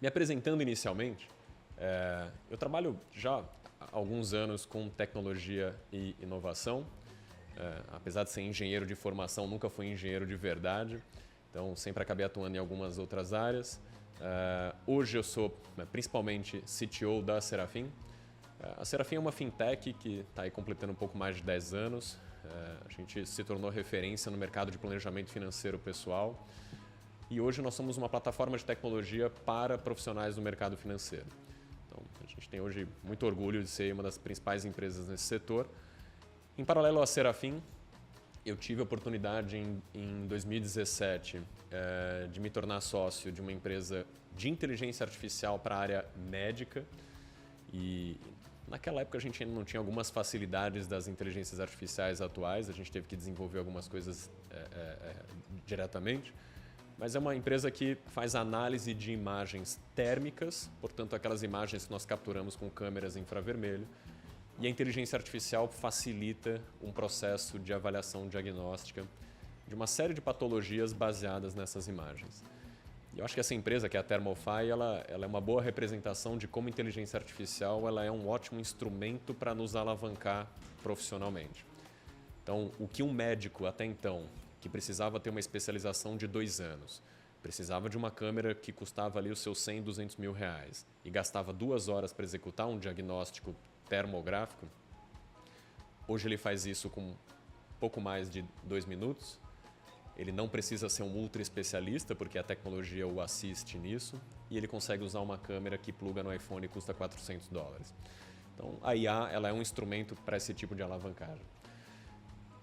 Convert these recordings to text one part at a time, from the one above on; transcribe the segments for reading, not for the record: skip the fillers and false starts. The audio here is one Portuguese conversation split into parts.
Me apresentando inicialmente, eu trabalho já há alguns anos com tecnologia e inovação. Apesar de ser engenheiro de formação, nunca fui engenheiro de verdade, então sempre acabei atuando em algumas outras áreas. Hoje eu sou principalmente CTO da Serafim. A Serafim é uma fintech que está aí completando um pouco mais de 10 anos. A gente se tornou referência no mercado de planejamento financeiro pessoal. E hoje nós somos uma plataforma de tecnologia para profissionais do mercado financeiro. Então, a gente tem hoje muito orgulho de ser uma das principais empresas nesse setor. Em paralelo à Serafim, eu tive a oportunidade em 2017 de me tornar sócio de uma empresa de inteligência artificial para a área médica. E naquela época a gente ainda não tinha algumas facilidades das inteligências artificiais atuais, a gente teve que desenvolver algumas coisas diretamente. Mas é uma empresa que faz análise de imagens térmicas, portanto aquelas imagens que nós capturamos com câmeras infravermelho, e a inteligência artificial facilita um processo de avaliação diagnóstica de uma série de patologias baseadas nessas imagens. E eu acho que essa empresa, que é a Thermofy, ela é uma boa representação de como a inteligência artificial ela é um ótimo instrumento para nos alavancar profissionalmente. Então, o que um médico até então, que precisava ter uma especialização de 2 anos, precisava de uma câmera que custava ali os seus 100, 200 mil reais e gastava 2 horas para executar um diagnóstico termográfico, hoje ele faz isso com pouco mais de 2 minutos. Ele não precisa ser um ultra especialista, porque a tecnologia o assiste nisso, e ele consegue usar uma câmera que pluga no iPhone e custa $400. Então, a IA ela é um instrumento para esse tipo de alavancagem.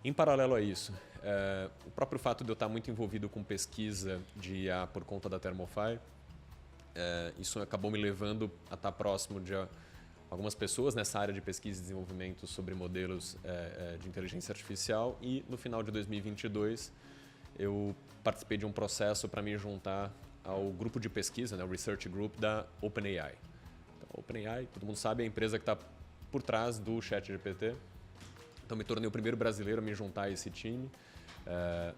Em paralelo a isso, o próprio fato de eu estar muito envolvido com pesquisa de IA por conta da Thermofy, isso acabou me levando a estar próximo de algumas pessoas nessa área de pesquisa e desenvolvimento sobre modelos de inteligência artificial, e no final de 2022 eu participei de um processo para me juntar ao grupo de pesquisa, né, o Research Group da OpenAI. Então, a OpenAI, todo mundo sabe, é a empresa que está por trás do ChatGPT. Então, me tornei o primeiro brasileiro a me juntar a esse time,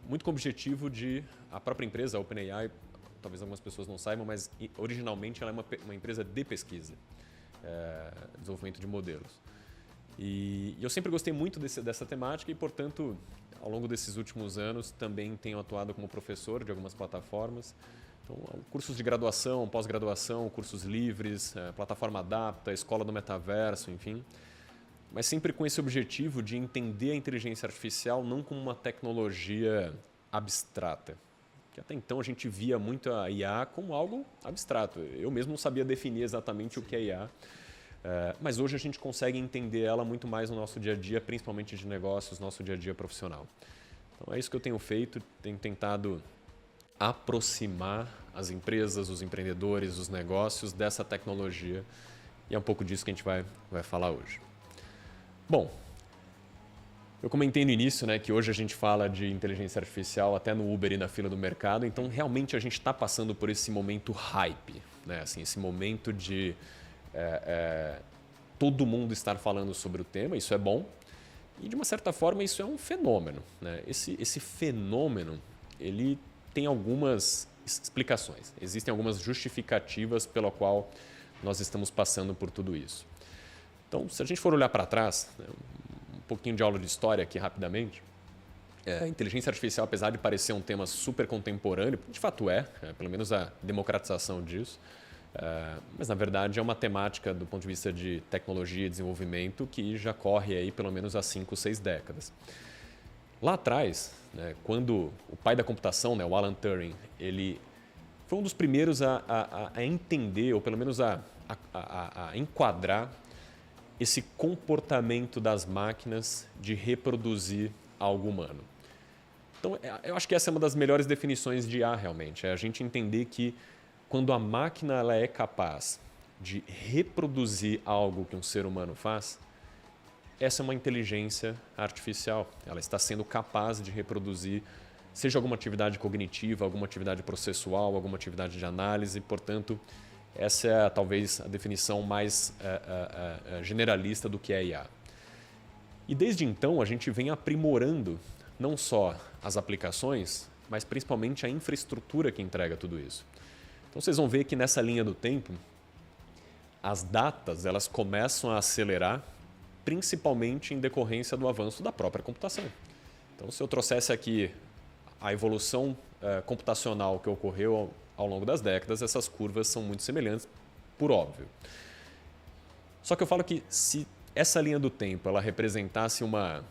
muito com o objetivo de a própria empresa, a OpenAI, talvez algumas pessoas não saibam, mas originalmente ela é uma empresa de pesquisa, desenvolvimento de modelos. E eu sempre gostei muito dessa temática e, portanto, ao longo desses últimos anos também tenho atuado como professor de algumas plataformas. Então, cursos de graduação, pós-graduação, cursos livres, plataforma Adapta, escola do metaverso, enfim. Mas sempre com esse objetivo de entender a inteligência artificial não como uma tecnologia abstrata. Que até então a gente via muito a IA como algo abstrato. Eu mesmo não sabia definir exatamente o que é IA. Mas hoje a gente consegue entender ela muito mais no nosso dia a dia, principalmente de negócios, nosso dia a dia profissional. Então é isso que eu tenho feito, tenho tentado aproximar as empresas, os empreendedores, os negócios dessa tecnologia, e é um pouco disso que a gente vai falar hoje. Bom, eu comentei no início, né, que hoje a gente fala de inteligência artificial até no Uber e na fila do mercado, então realmente a gente está passando por esse momento hype, né, assim, esse momento de todo mundo estar falando sobre o tema, isso é bom, e de uma certa forma isso é um fenômeno, né? Esse fenômeno ele tem algumas explicações, existem algumas justificativas pela qual nós estamos passando por tudo isso. Então, se a gente for olhar para trás, né, um pouquinho de aula de história aqui rapidamente, a inteligência artificial, apesar de parecer um tema super contemporâneo, de fato pelo menos a democratização disso, mas na verdade é uma temática do ponto de vista de tecnologia e desenvolvimento que já corre aí pelo menos há 5, 6 décadas. Lá atrás, né, quando o pai da computação, né, o Alan Turing, ele foi um dos primeiros a entender, ou pelo menos a enquadrar esse comportamento das máquinas de reproduzir algo humano. Então, eu acho que essa é uma das melhores definições de IA realmente, é a gente entender que quando a máquina ela é capaz de reproduzir algo que um ser humano faz, essa é uma inteligência artificial. Ela está sendo capaz de reproduzir, seja alguma atividade cognitiva, alguma atividade processual, alguma atividade de análise. Portanto, essa é talvez a definição mais generalista do que é IA. E desde então a gente vem aprimorando não só as aplicações, mas principalmente a infraestrutura que entrega tudo isso. Então vocês vão ver que nessa linha do tempo, as datas elas começam a acelerar, principalmente em decorrência do avanço da própria computação. Então, se eu trouxesse aqui a evolução computacional que ocorreu ao longo das décadas, essas curvas são muito semelhantes, por óbvio. Só que eu falo que se essa linha do tempo ela representasse uma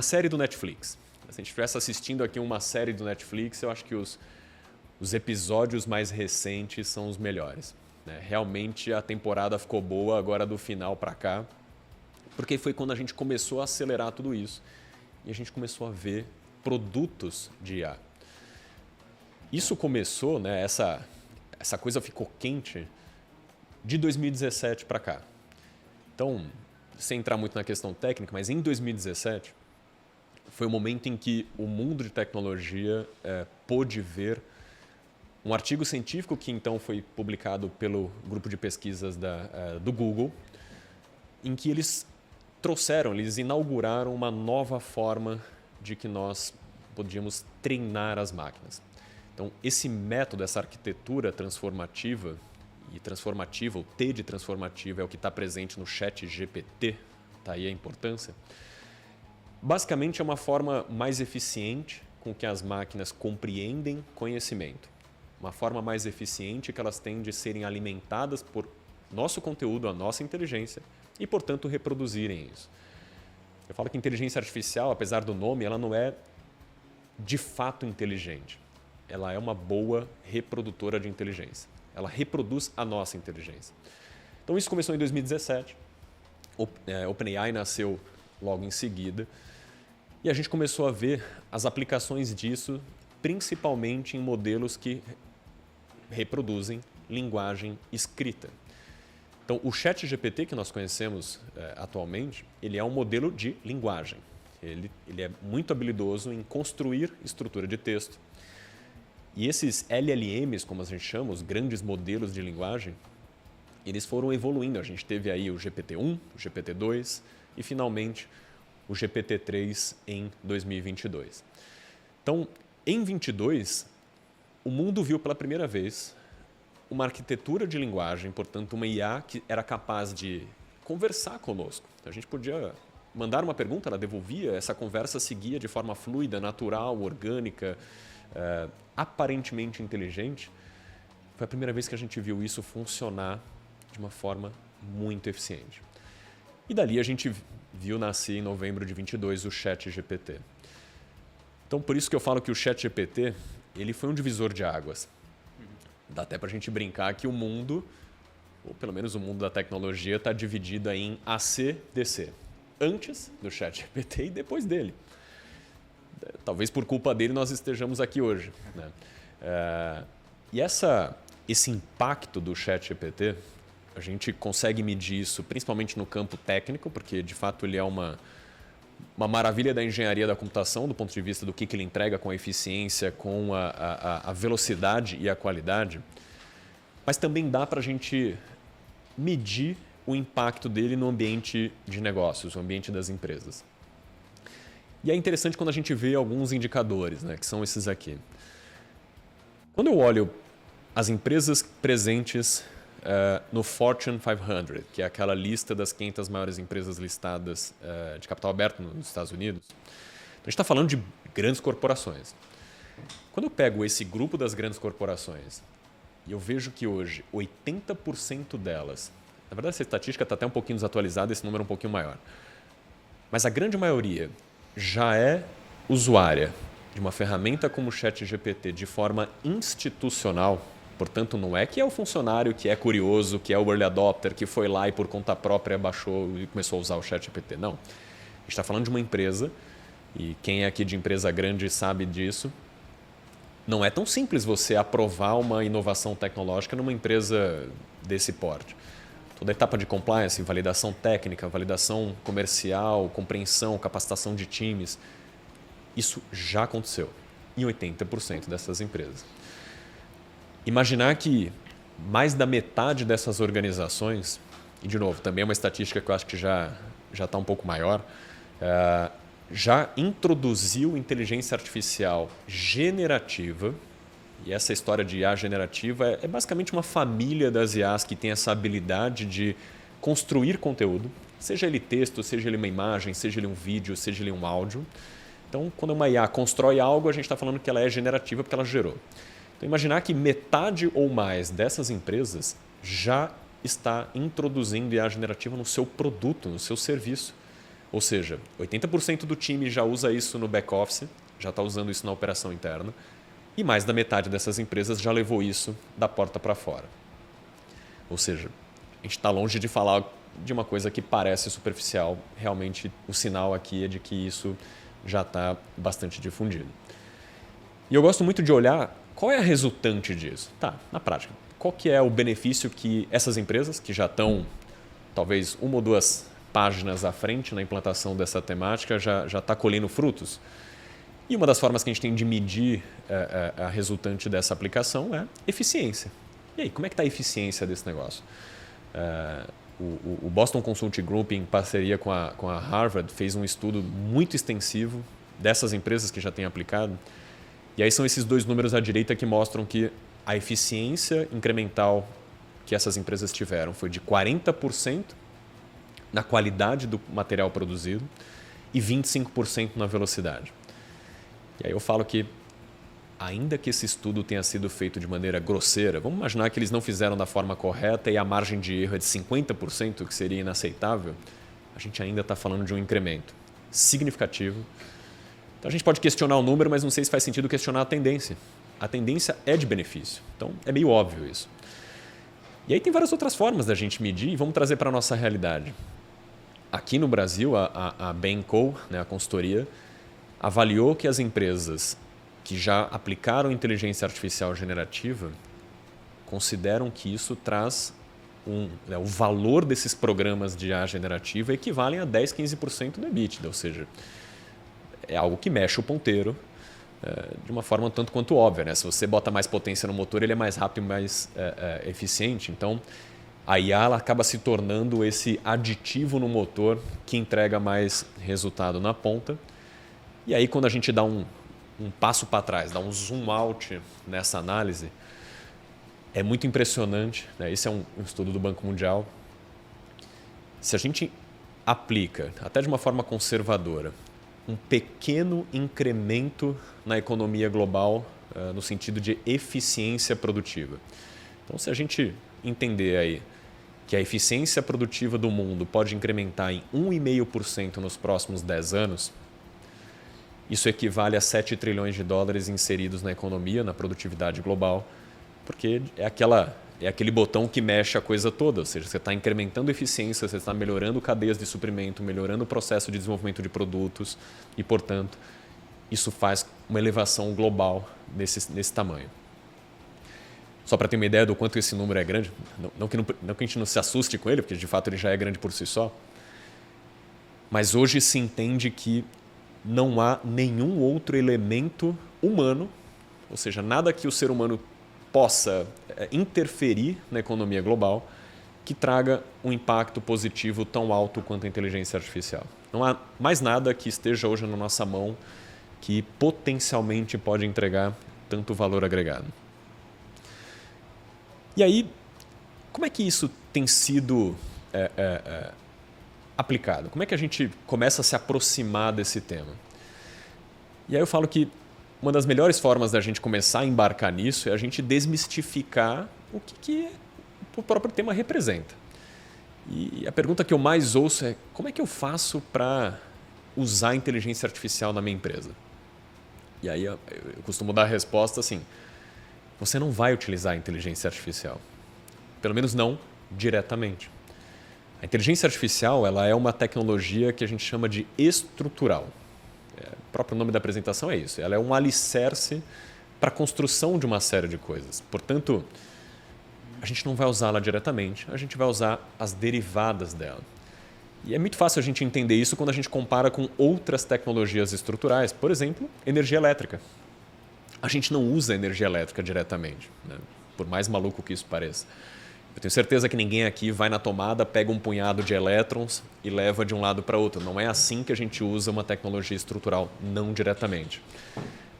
série do Netflix, se a gente estivesse assistindo aqui uma série do Netflix, eu acho que os episódios mais recentes são os melhores. Né? Realmente a temporada ficou boa agora do final para cá, porque foi quando a gente começou a acelerar tudo isso e a gente começou a ver produtos de IA. Isso começou, né, essa coisa ficou quente de 2017 para cá. Então, sem entrar muito na questão técnica, mas em 2017 foi o momento em que o mundo de tecnologia pôde ver um artigo científico que então foi publicado pelo grupo de pesquisas do Google, em que eles inauguraram uma nova forma de que nós podíamos treinar as máquinas. Então, esse método, essa arquitetura transformativa, e transformativa, o T de transformativa é o que está presente no ChatGPT, está aí a importância. Basicamente, é uma forma mais eficiente com que as máquinas compreendem conhecimento. Uma forma mais eficiente que elas têm de serem alimentadas por nosso conteúdo, a nossa inteligência, e, portanto, reproduzirem isso. Eu falo que inteligência artificial, apesar do nome, ela não é de fato inteligente. Ela é uma boa reprodutora de inteligência. Ela reproduz a nossa inteligência. Então, isso começou em 2017. OpenAI nasceu logo em seguida. E a gente começou a ver as aplicações disso, principalmente em modelos que reproduzem linguagem escrita. Então, o ChatGPT que nós conhecemos atualmente, ele é um modelo de linguagem. Ele é muito habilidoso em construir estrutura de texto. E esses LLMs, como a gente chama, os grandes modelos de linguagem, eles foram evoluindo. A gente teve aí o GPT-1, o GPT-2 e, finalmente, o GPT-3 em 2022. Então, em 2022, o mundo viu pela primeira vez uma arquitetura de linguagem, portanto, uma IA que era capaz de conversar conosco. A gente podia mandar uma pergunta, ela devolvia, essa conversa seguia de forma fluida, natural, orgânica, aparentemente inteligente. Foi a primeira vez que a gente viu isso funcionar de uma forma muito eficiente. E dali a gente viu nascer em novembro de 22 o ChatGPT. Então, por isso que eu falo que o ChatGPT ele foi um divisor de águas. Dá até para a gente brincar que o mundo, ou pelo menos o mundo da tecnologia, está dividido em AC e DC. Antes do ChatGPT e depois dele. Talvez por culpa dele nós estejamos aqui hoje. Né? E esse impacto do ChatGPT, a gente consegue medir isso principalmente no campo técnico, porque de fato ele é uma maravilha da engenharia da computação, do ponto de vista do que ele entrega com a eficiência, com a velocidade e a qualidade. Mas também dá para a gente medir o impacto dele no ambiente de negócios, no ambiente das empresas. E é interessante quando a gente vê alguns indicadores, né, que são esses aqui. Quando eu olho as empresas presentes no Fortune 500, que é aquela lista das 500 maiores empresas listadas de capital aberto nos Estados Unidos, a gente está falando de grandes corporações. Quando eu pego esse grupo das grandes corporações e eu vejo que hoje 80% delas, na verdade essa estatística está até um pouquinho desatualizada, esse número é um pouquinho maior, mas a grande maioria já é usuária de uma ferramenta como o ChatGPT de forma institucional. Portanto, não é que é o funcionário que é curioso, que é o early adopter, que foi lá e por conta própria baixou e começou a usar o ChatGPT. Não. A gente está falando de uma empresa, e quem é aqui de empresa grande sabe disso. Não é tão simples você aprovar uma inovação tecnológica numa empresa desse porte. Toda a etapa de compliance, validação técnica, validação comercial, compreensão, capacitação de times, isso já aconteceu em 80% dessas empresas. Imaginar que mais da metade dessas organizações, e de novo, também é uma estatística que eu acho que já está um pouco maior, já introduziu inteligência artificial generativa E essa história de IA generativa é basicamente uma família das IAs que tem essa habilidade de construir conteúdo, seja ele texto, seja ele uma imagem, seja ele um vídeo, seja ele um áudio. Então, quando uma IA constrói algo, a gente está falando que ela é generativa porque ela gerou. Então, imaginar que metade ou mais dessas empresas já está introduzindo IA generativa no seu produto, no seu serviço. Ou seja, 80% do time já usa isso no back-office, já está usando isso na operação interna, e mais da metade dessas empresas já levou isso da porta para fora. Ou seja, a gente está longe de falar de uma coisa que parece superficial. Realmente, o sinal aqui é de que isso já está bastante difundido. E eu gosto muito de olhar qual é a resultante disso. Tá, na prática, qual que é o benefício que essas empresas, que já estão talvez uma ou duas páginas à frente na implantação dessa temática, já está colhendo frutos? E uma das formas que a gente tem de medir a resultante dessa aplicação é eficiência. E aí, como é que está a eficiência desse negócio? O Boston Consulting Group, em parceria com a Harvard, fez um estudo muito extensivo dessas empresas que já têm aplicado. E aí são esses dois números à direita que mostram que a eficiência incremental que essas empresas tiveram foi de 40% na qualidade do material produzido e 25% na velocidade. E aí eu falo que, ainda que esse estudo tenha sido feito de maneira grosseira, vamos imaginar que eles não fizeram da forma correta e a margem de erro é de 50%, que seria inaceitável, a gente ainda está falando de um incremento significativo. Então a gente pode questionar o número, mas não sei se faz sentido questionar a tendência. A tendência é de benefício, então é meio óbvio isso. E aí tem várias outras formas da gente medir e vamos trazer para a nossa realidade. Aqui no Brasil, a Bain & Co., né, a consultoria, avaliou que as empresas que já aplicaram inteligência artificial generativa consideram que isso traz o valor desses programas de IA generativa equivalem a 10, 15% do EBITDA, ou seja, é algo que mexe o ponteiro de uma forma tanto quanto óbvia, né? Se você bota mais potência no motor, ele é mais rápido e mais eficiente. Então, a IA ela acaba se tornando esse aditivo no motor que entrega mais resultado na ponta. E aí, quando a gente dá um passo para trás, dá um zoom out nessa análise, é muito impressionante, né? Esse é um estudo do Banco Mundial. Se a gente aplica, até de uma forma conservadora, um pequeno incremento na economia global no sentido de eficiência produtiva. Então, se a gente entender aí que a eficiência produtiva do mundo pode incrementar em 1,5% nos próximos 10 anos, isso equivale a 7 trilhões de dólares inseridos na economia, na produtividade global, porque é aquele botão que mexe a coisa toda, ou seja, você está incrementando eficiência, você está melhorando cadeias de suprimento, melhorando o processo de desenvolvimento de produtos e, portanto, isso faz uma elevação global nesse tamanho. Só para ter uma ideia do quanto esse número é grande, não que a gente não se assuste com ele, porque de fato ele já é grande por si só, mas hoje se entende que não há nenhum outro elemento humano, ou seja, nada que o ser humano possa interferir na economia global que traga um impacto positivo tão alto quanto a inteligência artificial. Não há mais nada que esteja hoje na nossa mão que potencialmente pode entregar tanto valor agregado. E aí, como é que isso tem sido aplicado? Como é que a gente começa a se aproximar desse tema? E aí eu falo que uma das melhores formas da gente começar a embarcar nisso é a gente desmistificar o que o próprio tema representa. E a pergunta que eu mais ouço é: como é que eu faço para usar a inteligência artificial na minha empresa? E aí eu costumo dar a resposta assim: você não vai utilizar a inteligência artificial. Pelo menos não diretamente. A inteligência artificial ela é uma tecnologia que a gente chama de estrutural. O próprio nome da apresentação é isso. Ela é um alicerce para a construção de uma série de coisas. Portanto, a gente não vai usá-la diretamente, a gente vai usar as derivadas dela. E é muito fácil a gente entender isso quando a gente compara com outras tecnologias estruturais. Por exemplo, energia elétrica. A gente não usa energia elétrica diretamente, né? Por mais maluco que isso pareça. Eu tenho certeza que ninguém aqui vai na tomada, pega um punhado de elétrons e leva de um lado para outro. Não é assim que a gente usa uma tecnologia estrutural, não diretamente.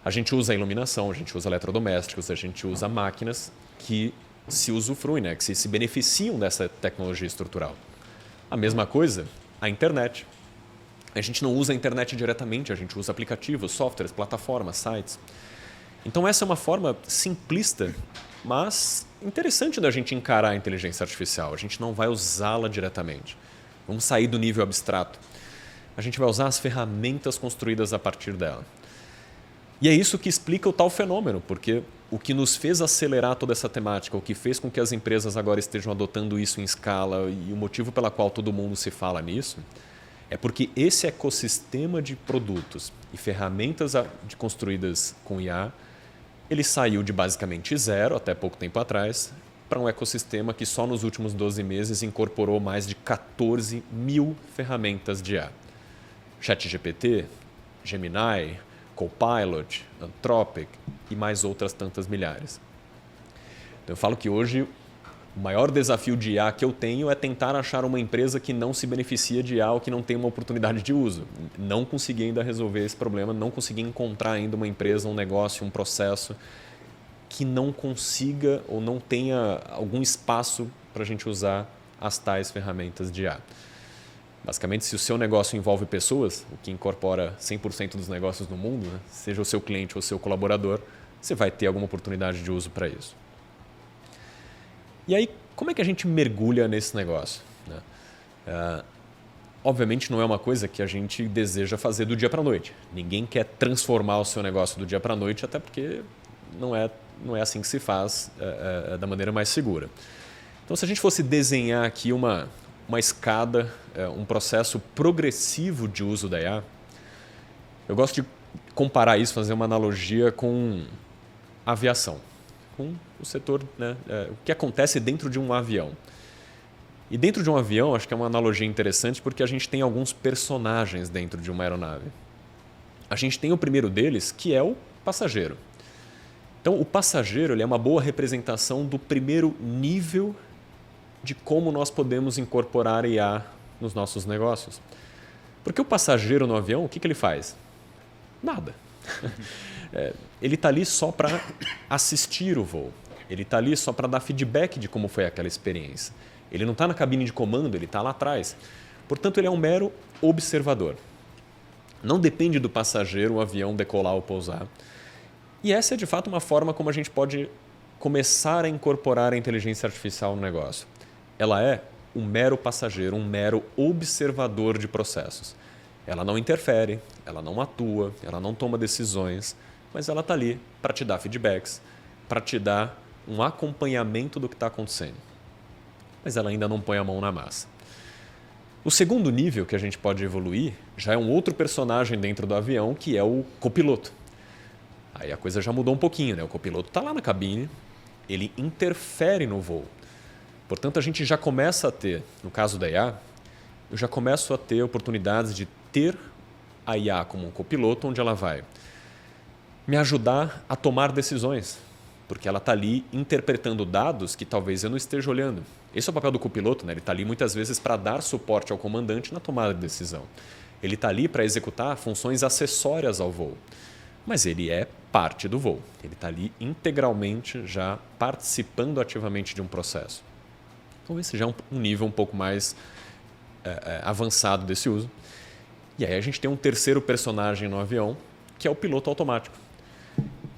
A gente usa a iluminação, a gente usa eletrodomésticos, a gente usa máquinas que se usufruem, né? Que se beneficiam dessa tecnologia estrutural. A mesma coisa, a internet. A gente não usa a internet diretamente, a gente usa aplicativos, softwares, plataformas, sites. Então essa é uma forma simplista, mas interessante da gente encarar a inteligência artificial. A gente não vai usá-la diretamente. Vamos sair do nível abstrato. A gente vai usar as ferramentas construídas a partir dela. E é isso que explica o tal fenômeno, porque o que nos fez acelerar toda essa temática, o que fez com que as empresas agora estejam adotando isso em escala e o motivo pela qual todo mundo se fala nisso, é porque esse ecossistema de produtos e ferramentas construídas com IA, ele saiu de basicamente zero, até pouco tempo atrás, para um ecossistema que só nos últimos 12 meses incorporou mais de 14 mil ferramentas de IA. ChatGPT, Gemini, Copilot, Anthropic e mais outras tantas milhares. Então, eu falo que hoje o maior desafio de IA que eu tenho é tentar achar uma empresa que não se beneficia de IA ou que não tem uma oportunidade de uso. Não consegui ainda resolver esse problema, não consegui encontrar ainda uma empresa, um negócio, um processo que não consiga ou não tenha algum espaço para a gente usar as tais ferramentas de IA. Basicamente, se o seu negócio envolve pessoas, o que incorpora 100% dos negócios no mundo, né? Seja o seu cliente ou o seu colaborador, você vai ter alguma oportunidade de uso para isso. E aí, como é que a gente mergulha nesse negócio? Né? Obviamente, não é uma coisa que a gente deseja fazer do dia para a noite. Ninguém quer transformar o seu negócio do dia para a noite, até porque não é assim que se faz da maneira mais segura. Então, se a gente fosse desenhar aqui uma escada, um processo progressivo de uso da IA, eu gosto de comparar isso, fazer uma analogia com a aviação, com o setor, né, o que acontece dentro de um avião. E dentro de um avião, acho que é uma analogia interessante porque a gente tem alguns personagens dentro de uma aeronave. A gente tem o primeiro deles, que é o passageiro. Então, o passageiro ele é uma boa representação do primeiro nível de como nós podemos incorporar IA nos nossos negócios. Porque o passageiro no avião, o que ele faz? Nada. Ele está ali só para assistir o voo. Ele está ali só para dar feedback de como foi aquela experiência. Ele não está na cabine de comando, ele está lá atrás. Portanto, ele é um mero observador. Não depende do passageiro o avião decolar ou pousar. E essa é, de fato, uma forma como a gente pode começar a incorporar a inteligência artificial no negócio. Ela é um mero passageiro, um mero observador de processos. Ela não interfere, ela não atua, ela não toma decisões, mas ela está ali para te dar feedbacks, para te dar um acompanhamento do que está acontecendo. Mas ela ainda não põe a mão na massa. O segundo nível que a gente pode evoluir já é um outro personagem dentro do avião, que é o copiloto. Aí a coisa já mudou um pouquinho, né? O copiloto está lá na cabine, ele interfere no voo. Portanto, a gente já começa a ter, no caso da IA, eu já começo a ter oportunidades de ter a IA como um copiloto, onde ela vai me ajudar a tomar decisões, porque ela está ali interpretando dados que talvez eu não esteja olhando. Esse é o papel do copiloto, né? Ele está ali muitas vezes para dar suporte ao comandante na tomada de decisão. Ele está ali para executar funções acessórias ao voo, mas ele é parte do voo. Ele está ali integralmente já participando ativamente de um processo. Então esse já é um nível um pouco mais avançado desse uso. E aí a gente tem um terceiro personagem no avião, que é o piloto automático.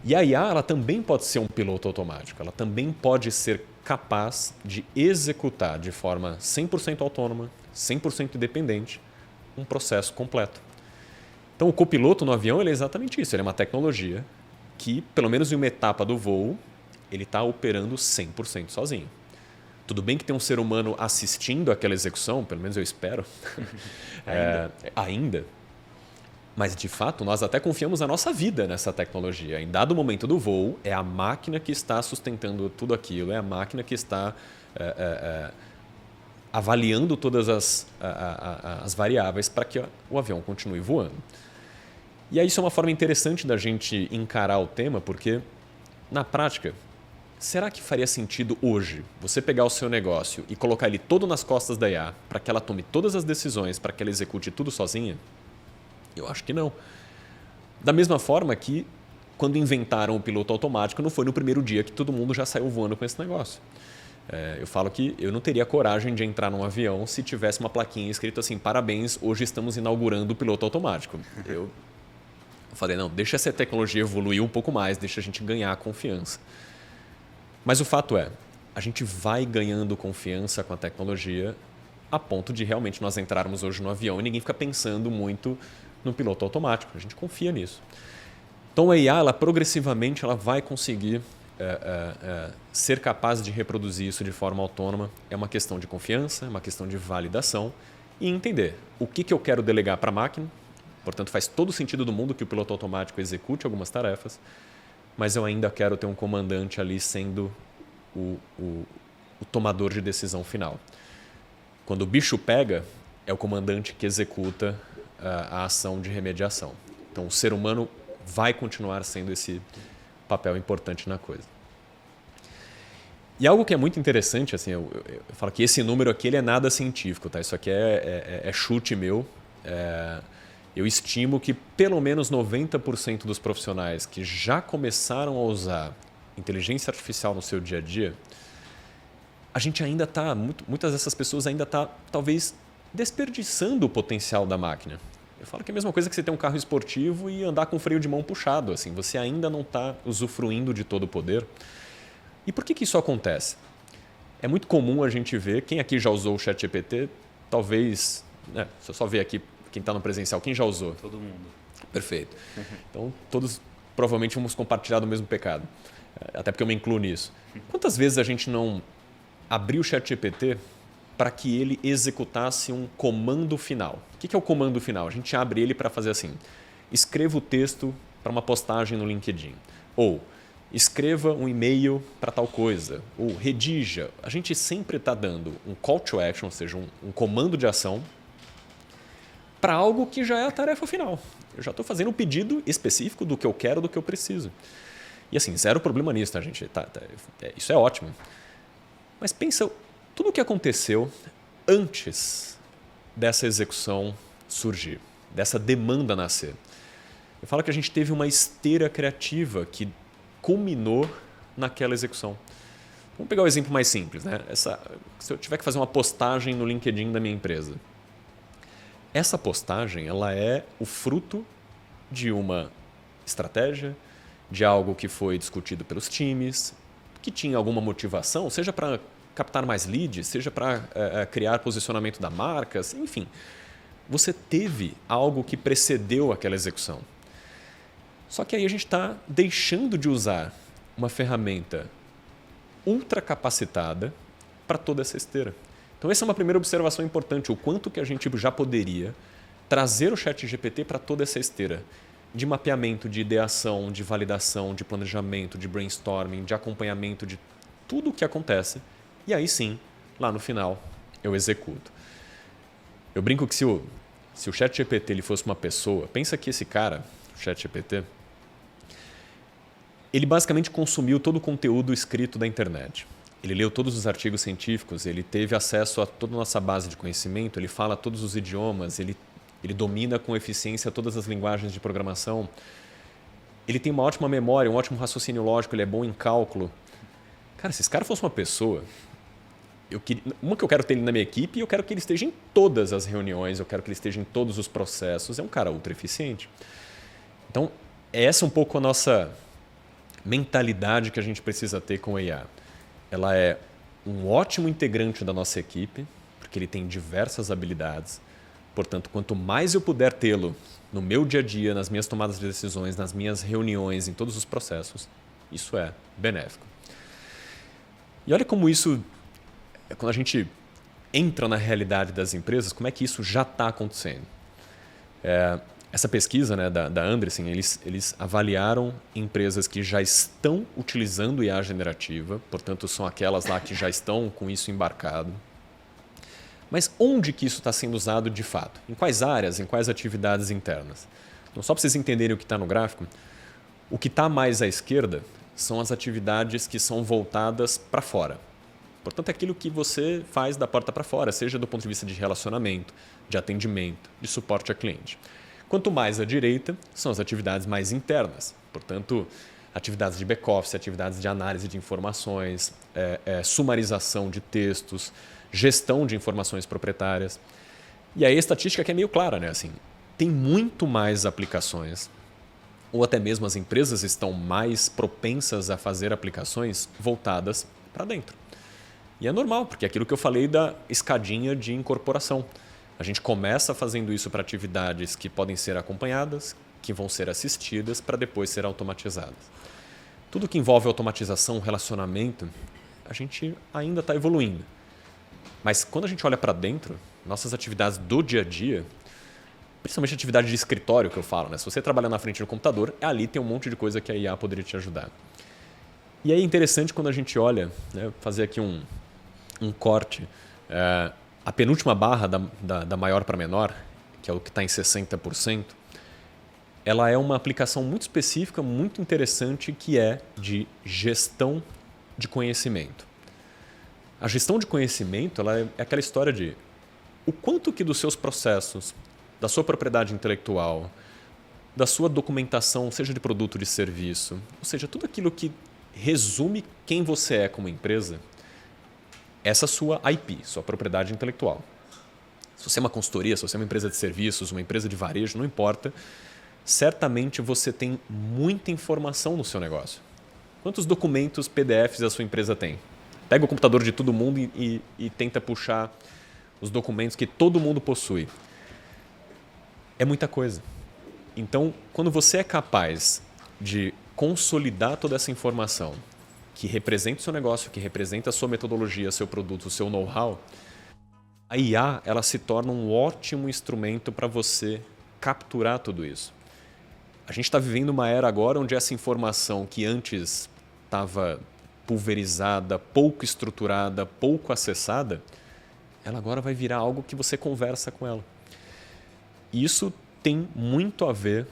E a IA ela também pode ser um piloto automático, ela também pode ser capaz de executar de forma 100% autônoma, 100% independente, um processo completo. Então o copiloto no avião ele é exatamente isso, ele é uma tecnologia que, pelo menos em uma etapa do voo, ele está operando 100% sozinho. Tudo bem que tem um ser humano assistindo aquela execução, pelo menos eu espero, ainda. Mas, de fato, nós até confiamos a nossa vida nessa tecnologia. Em dado momento do voo, é a máquina que está sustentando tudo aquilo, é a máquina que está avaliando todas as variáveis para que o avião continue voando. E aí isso é uma forma interessante da gente encarar o tema, porque, na prática, será que faria sentido hoje você pegar o seu negócio e colocar ele todo nas costas da IA para que ela tome todas as decisões, para que ela execute tudo sozinha? Eu acho que não. Da mesma forma que quando inventaram o piloto automático, não foi no primeiro dia que todo mundo já saiu voando com esse negócio. Eu falo que eu não teria coragem de entrar num avião se tivesse uma plaquinha escrito assim: parabéns, hoje estamos inaugurando o piloto automático. Eu falei, não, deixa essa tecnologia evoluir um pouco mais, deixa a gente ganhar confiança. Mas o fato é, a gente vai ganhando confiança com a tecnologia a ponto de realmente nós entrarmos hoje no avião e ninguém fica pensando muito no piloto automático. A gente confia nisso. Então a IA, progressivamente, ela vai conseguir ser capaz de reproduzir isso de forma autônoma. É uma questão de confiança, é uma questão de validação e entender o que eu quero delegar para a máquina. Portanto, faz todo o sentido do mundo que o piloto automático execute algumas tarefas, mas eu ainda quero ter um comandante ali sendo o tomador de decisão final. Quando o bicho pega, é o comandante que executa a ação de remediação. Então, o ser humano vai continuar sendo esse papel importante na coisa. E algo que é muito interessante, assim, eu falo que esse número aqui ele é nada científico, tá? Isso aqui é chute meu. Eu estimo que pelo menos 90% dos profissionais que já começaram a usar inteligência artificial no seu dia a dia, a gente ainda está, muitas dessas pessoas ainda está, talvez, desperdiçando o potencial da máquina. Eu falo que é a mesma coisa que você ter um carro esportivo e andar com o freio de mão puxado. Assim, você ainda não está usufruindo de todo o poder. E por que isso acontece? É muito comum a gente ver, quem aqui já usou o ChatGPT, talvez, se eu só ver aqui quem está no presencial, quem já usou? Todo mundo. Perfeito. Então, todos provavelmente vamos compartilhar do mesmo pecado. Até porque eu me incluo nisso. Quantas vezes a gente não abriu o ChatGPT para que ele executasse um comando final? O que é o comando final? A gente abre ele para fazer assim: escreva o texto para uma postagem no LinkedIn. Ou escreva um e-mail para tal coisa. Ou redija. A gente sempre está dando um call to action, ou seja, um comando de ação, para algo que já é a tarefa final. Eu já estou fazendo um pedido específico do que eu quero, do que eu preciso. E assim, zero problema nisso, tá, gente? Isso é ótimo. Mas pensa tudo o que aconteceu antes dessa execução surgir, dessa demanda nascer. Eu falo que a gente teve uma esteira criativa que culminou naquela execução. Vamos pegar o exemplo mais simples, né? Se eu tiver que fazer uma postagem no LinkedIn da minha empresa, essa postagem ela é o fruto de uma estratégia, de algo que foi discutido pelos times, que tinha alguma motivação, seja para captar mais leads, seja para criar posicionamento da marca, enfim. Você teve algo que precedeu aquela execução. Só que aí a gente está deixando de usar uma ferramenta ultra capacitada para toda essa esteira. Então essa é uma primeira observação importante, o quanto que a gente já poderia trazer o ChatGPT para toda essa esteira de mapeamento, de ideação, de validação, de planejamento, de brainstorming, de acompanhamento de tudo o que acontece. E aí sim, lá no final, eu executo. Eu brinco que se o ChatGPT ele fosse uma pessoa, pensa que esse cara, o ChatGPT, ele basicamente consumiu todo o conteúdo escrito da internet. Ele leu todos os artigos científicos, ele teve acesso a toda a nossa base de conhecimento, ele fala todos os idiomas, ele domina com eficiência todas as linguagens de programação. Ele tem uma ótima memória, um ótimo raciocínio lógico, ele é bom em cálculo. Cara, se esse cara fosse uma pessoa, que eu quero ter ele na minha equipe e eu quero que ele esteja em todas as reuniões, eu quero que ele esteja em todos os processos. É um cara ultra eficiente. Então, essa é um pouco a nossa mentalidade que a gente precisa ter com o IA. Ela é um ótimo integrante da nossa equipe, porque ele tem diversas habilidades. Portanto, quanto mais eu puder tê-lo no meu dia a dia, nas minhas tomadas de decisões, nas minhas reuniões, em todos os processos, isso é benéfico. E olha como isso, quando a gente entra na realidade das empresas, como é que isso já está acontecendo. Essa pesquisa, né, da Andreessen, eles avaliaram empresas que já estão utilizando IA generativa, portanto, são aquelas lá que já estão com isso embarcado. Mas onde que isso está sendo usado de fato? Em quais áreas, em quais atividades internas? Então, só para vocês entenderem o que está no gráfico, o que está mais à esquerda são as atividades que são voltadas para fora. Portanto, é aquilo que você faz da porta para fora, seja do ponto de vista de relacionamento, de atendimento, de suporte a cliente. Quanto mais à direita, são as atividades mais internas. Portanto, atividades de back-office, atividades de análise de informações, sumarização de textos, gestão de informações proprietárias. E aí a estatística aqui é meio clara, né? Assim, tem muito mais aplicações, ou até mesmo as empresas estão mais propensas a fazer aplicações voltadas para dentro. E é normal, porque é aquilo que eu falei da escadinha de incorporação. A gente começa fazendo isso para atividades que podem ser acompanhadas, que vão ser assistidas para depois ser automatizadas. Tudo que envolve automatização, relacionamento, a gente ainda está evoluindo. Mas quando a gente olha para dentro, nossas atividades do dia a dia, principalmente atividade de escritório que eu falo, né? Se você trabalha na frente do computador, ali tem um monte de coisa que a IA poderia te ajudar. E aí é interessante quando a gente olha, né, fazer aqui um corte, a penúltima barra da maior para menor, que é o que está em 60%, ela é uma aplicação muito específica, muito interessante, que é de gestão de conhecimento. A gestão de conhecimento ela é aquela história de o quanto que dos seus processos, da sua propriedade intelectual, da sua documentação, seja de produto ou de serviço, ou seja, tudo aquilo que resume quem você é como empresa, essa sua IP, sua propriedade intelectual. Se você é uma consultoria, se você é uma empresa de serviços, uma empresa de varejo, não importa, certamente você tem muita informação no seu negócio. Quantos documentos, PDFs a sua empresa tem? Pega o computador de todo mundo e tenta puxar os documentos que todo mundo possui. É muita coisa. Então, quando você é capaz de consolidar toda essa informação que representa o seu negócio, que representa a sua metodologia, seu produto, o seu know-how, a IA ela se torna um ótimo instrumento para você capturar tudo isso. A gente está vivendo uma era agora onde essa informação que antes estava pulverizada, pouco estruturada, pouco acessada, ela agora vai virar algo que você conversa com ela. Isso tem muito a ver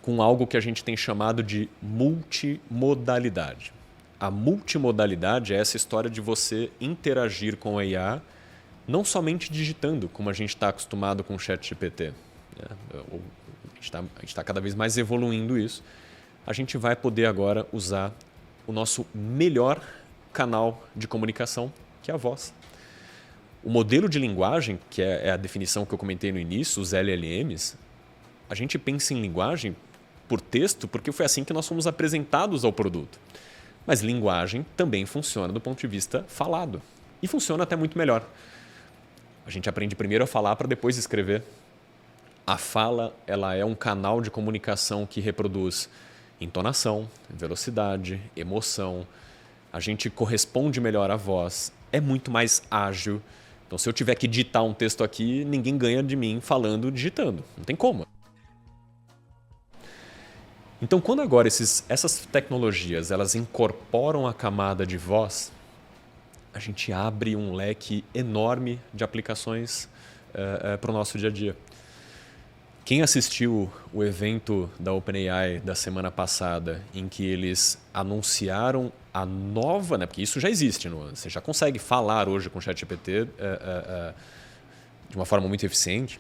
com algo que a gente tem chamado de multimodalidade. A multimodalidade é essa história de você interagir com a IA não somente digitando, como a gente está acostumado com o ChatGPT. A gente está cada vez mais evoluindo isso. A gente vai poder agora usar o nosso melhor canal de comunicação, que é a voz. O modelo de linguagem, que é a definição que eu comentei no início, os LLMs, a gente pensa em linguagem por texto porque foi assim que nós fomos apresentados ao produto. Mas linguagem também funciona do ponto de vista falado. E funciona até muito melhor. A gente aprende primeiro a falar para depois escrever. A fala ela é um canal de comunicação que reproduz entonação, velocidade, emoção. A gente corresponde melhor à voz. É muito mais ágil. Então, se eu tiver que digitar um texto aqui, ninguém ganha de mim falando, digitando. Não tem como. Então, quando agora essas tecnologias elas incorporam a camada de voz, a gente abre um leque enorme de aplicações para o nosso dia a dia. Quem assistiu o evento da OpenAI da semana passada, em que eles anunciaram a nova, né, porque isso já existe, você já consegue falar hoje com o ChatGPT de uma forma muito eficiente,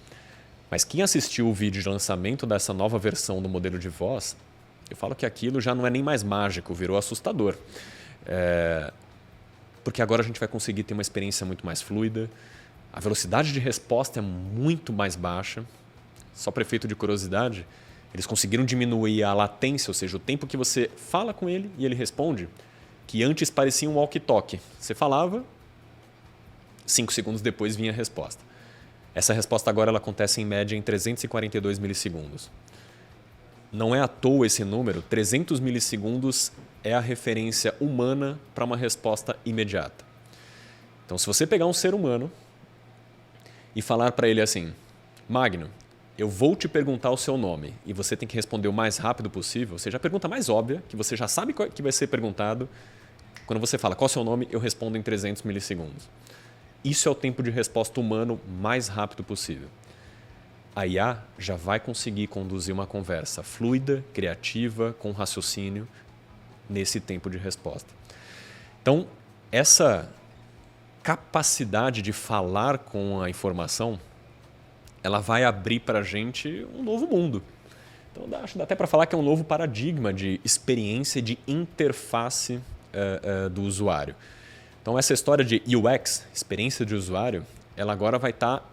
mas quem assistiu o vídeo de lançamento dessa nova versão do modelo de voz, eu falo que aquilo já não é nem mais mágico, virou assustador. Porque agora a gente vai conseguir ter uma experiência muito mais fluida, a velocidade de resposta é muito mais baixa. Só para efeito de curiosidade, eles conseguiram diminuir a latência, ou seja, o tempo que você fala com ele e ele responde, que antes parecia um walkie-talkie. Você falava, 5 segundos depois vinha a resposta. Essa resposta agora ela acontece em média em 342 milissegundos. Não é à toa esse número, 300 milissegundos é a referência humana para uma resposta imediata. Então, se você pegar um ser humano e falar para ele assim, Magno, eu vou te perguntar o seu nome e você tem que responder o mais rápido possível, ou seja, a pergunta mais óbvia, que você já sabe que vai ser perguntado, quando você fala qual é o seu nome, eu respondo em 300 milissegundos. Isso é o tempo de resposta humano mais rápido possível. A IA já vai conseguir conduzir uma conversa fluida, criativa, com raciocínio, nesse tempo de resposta. Então, essa capacidade de falar com a informação ela vai abrir para a gente um novo mundo. Então, acho que dá até para falar que é um novo paradigma de experiência de interface do usuário. Então, essa história de UX, experiência de usuário, ela agora vai estar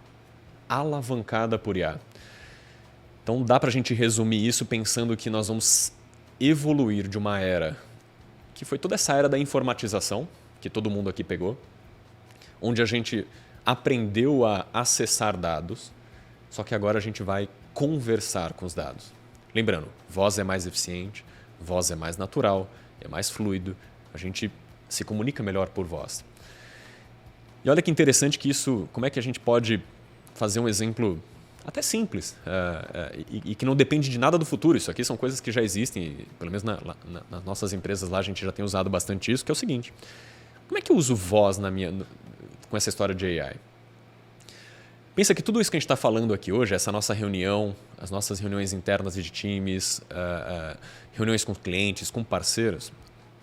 alavancada por IA. Então, dá para a gente resumir isso pensando que nós vamos evoluir de uma era que foi toda essa era da informatização, que todo mundo aqui pegou, onde a gente aprendeu a acessar dados, só que agora a gente vai conversar com os dados. Lembrando, voz é mais eficiente, voz é mais natural, é mais fluido, a gente se comunica melhor por voz. E olha que interessante que isso, como é que a gente pode fazer um exemplo até simples e que não depende de nada do futuro. Isso aqui são coisas que já existem, pelo menos nas nossas empresas lá a gente já tem usado bastante isso, que é o seguinte: como é que eu uso voz com essa história de AI? Pensa que tudo isso que a gente está falando aqui hoje, essa nossa reunião, as nossas reuniões internas de times, reuniões com clientes, com parceiros,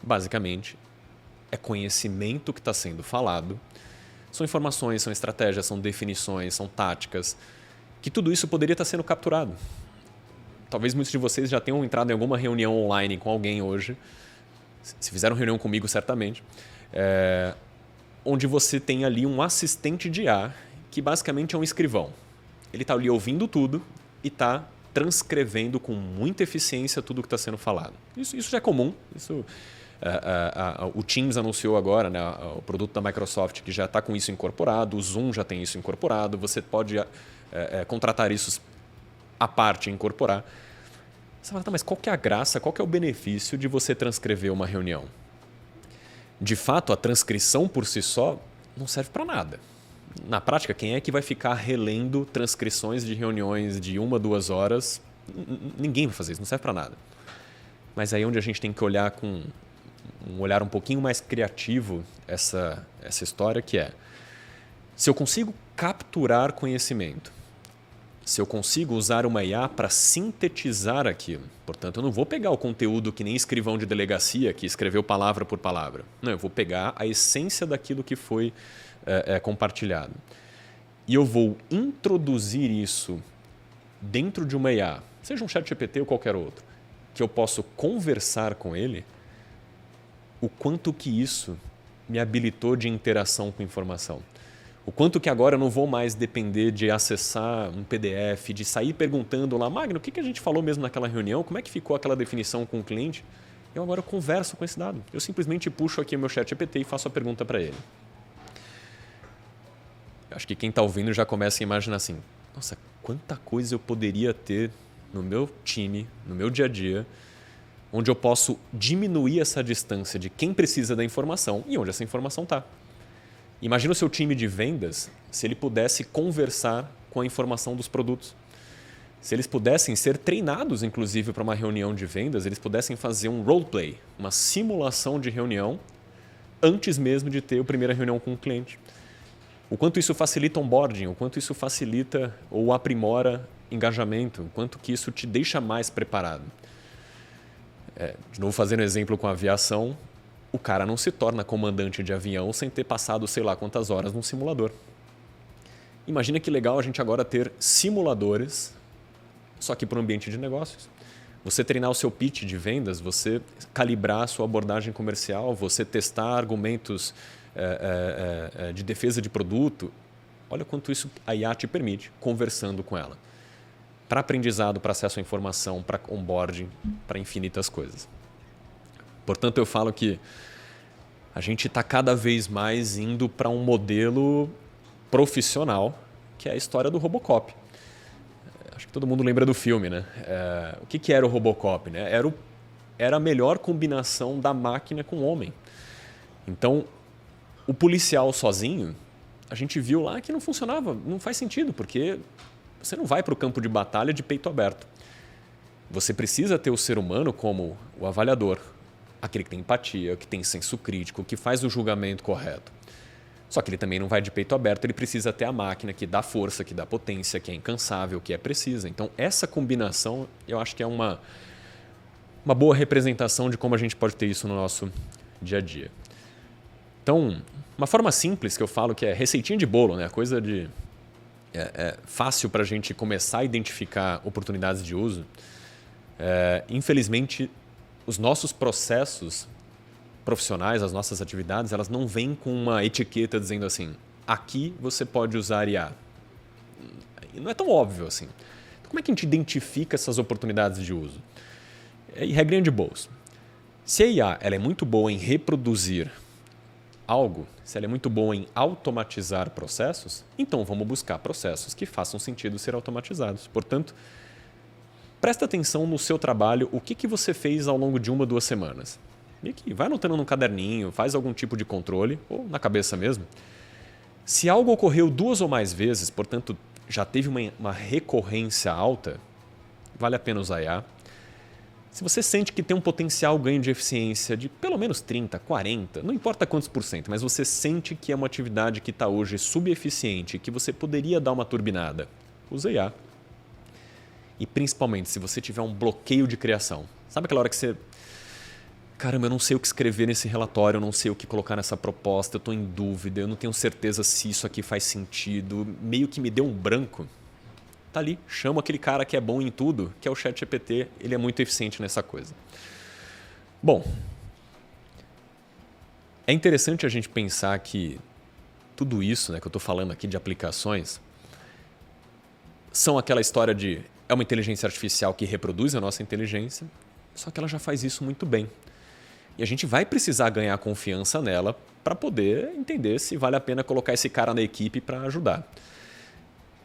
basicamente é conhecimento que está sendo falado, são informações, são estratégias, são definições, são táticas, que tudo isso poderia estar sendo capturado. Talvez muitos de vocês já tenham entrado em alguma reunião online com alguém hoje, se fizeram reunião comigo certamente, onde você tem ali um assistente de IA, que basicamente é um escrivão. Ele está ali ouvindo tudo e está transcrevendo com muita eficiência tudo que está sendo falado. Isso já é comum. O Teams anunciou agora, né, o produto da Microsoft, que já está com isso incorporado, o Zoom já tem isso incorporado, você pode contratar isso à parte e incorporar. Você fala, tá, mas qual que é a graça, qual que é o benefício de você transcrever uma reunião? De fato, a transcrição por si só não serve para nada. Na prática, quem é que vai ficar relendo transcrições de reuniões de 1 a 2 horas? Ninguém vai fazer isso, não serve para nada. Mas aí é onde a gente tem que olhar com um olhar um pouquinho mais criativo essa história, que é: se eu consigo capturar conhecimento, se eu consigo usar uma IA para sintetizar aquilo, portanto, eu não vou pegar o conteúdo que nem escrivão de delegacia que escreveu palavra por palavra. Não, eu vou pegar a essência daquilo que foi compartilhado. E eu vou introduzir isso dentro de uma IA, seja um ChatGPT ou qualquer outro, que eu posso conversar com ele, o quanto que isso me habilitou de interação com informação. O quanto que agora eu não vou mais depender de acessar um PDF, de sair perguntando lá, Magno, o que a gente falou mesmo naquela reunião? Como é que ficou aquela definição com o cliente? Eu agora converso com esse dado. Eu simplesmente puxo aqui o meu ChatGPT e faço a pergunta para ele. Acho que quem está ouvindo já começa a imaginar assim, nossa, quanta coisa eu poderia ter no meu time, no meu dia a dia, onde eu posso diminuir essa distância de quem precisa da informação e onde essa informação está. Imagina o seu time de vendas se ele pudesse conversar com a informação dos produtos. Se eles pudessem ser treinados, inclusive, para uma reunião de vendas, eles pudessem fazer um roleplay, uma simulação de reunião, antes mesmo de ter a primeira reunião com o cliente. O quanto isso facilita onboarding, o quanto isso facilita ou aprimora engajamento, o quanto que isso te deixa mais preparado. De novo, fazendo exemplo com a aviação, o cara não se torna comandante de avião sem ter passado sei lá quantas horas num simulador. Imagina que legal a gente agora ter simuladores, só que para o ambiente de negócios. Você treinar o seu pitch de vendas, você calibrar a sua abordagem comercial, você testar argumentos de defesa de produto. Olha quanto isso a IA te permite, conversando com ela. Para aprendizado, para acesso à informação, para onboarding, para infinitas coisas. Portanto, eu falo que a gente está cada vez mais indo para um modelo profissional, que é a história do Robocop. Acho que todo mundo lembra do filme, né? O que era o Robocop, né? Era a melhor combinação da máquina com o homem. Então, o policial sozinho, a gente viu lá que não funcionava, não faz sentido, porque você não vai para o campo de batalha de peito aberto. Você precisa ter o ser humano como o avaliador, aquele que tem empatia, que tem senso crítico, que faz o julgamento correto. Só que ele também não vai de peito aberto, ele precisa ter a máquina que dá força, que dá potência, que é incansável, que é precisa. Então, essa combinação, eu acho que é uma boa representação de como a gente pode ter isso no nosso dia a dia. Então, uma forma simples que eu falo que é receitinha de bolo, né? Coisa de fácil para a gente começar a identificar oportunidades de uso, infelizmente, os nossos processos profissionais, as nossas atividades, elas não vêm com uma etiqueta dizendo assim, aqui você pode usar IA. E não é tão óbvio assim. Então, como é que a gente identifica essas oportunidades de uso? E regrinha de bolsa. Se a IA ela é muito boa em reproduzir algo, se ela é muito boa em automatizar processos, então vamos buscar processos que façam sentido ser automatizados. Portanto, presta atenção no seu trabalho, o que você fez ao longo de 1 ou 2 semanas. E aqui, vai anotando num caderninho, faz algum tipo de controle, ou na cabeça mesmo. Se algo ocorreu 2 ou mais vezes, portanto, já teve uma recorrência alta, vale a pena usar IA. Se você sente que tem um potencial ganho de eficiência de pelo menos 30%, 40%, não importa quantos por cento, mas você sente que é uma atividade que está hoje subeficiente, que você poderia dar uma turbinada, use IA. E principalmente se você tiver um bloqueio de criação. Sabe aquela hora que você... Caramba, eu não sei o que escrever nesse relatório, eu não sei o que colocar nessa proposta, eu estou em dúvida, eu não tenho certeza se isso aqui faz sentido, meio que me deu um branco. Tá ali, chama aquele cara que é bom em tudo, que é o ChatGPT, ele é muito eficiente nessa coisa. Bom, é interessante a gente pensar que tudo isso, né, que eu estou falando aqui de aplicações, são aquela história de é uma inteligência artificial que reproduz a nossa inteligência, só que ela já faz isso muito bem. E a gente vai precisar ganhar confiança nela para poder entender se vale a pena colocar esse cara na equipe para ajudar.